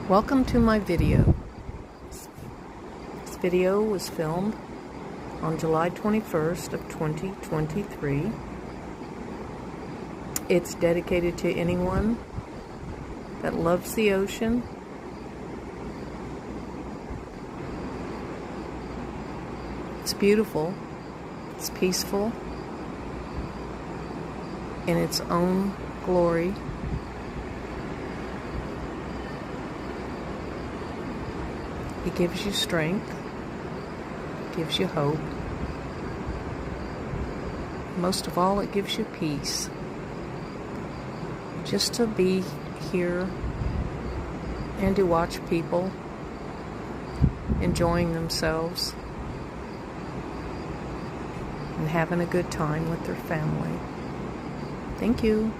Welcome to my video. This video was filmed on July 21st of 2023. It's dedicated to anyone that loves the ocean, it's beautiful, it's peaceful in its own glory. It gives you strength, it gives you hope. Most of all, it gives you peace. Just to be here and to watch people enjoying themselves and having a good time with their family. Thank you.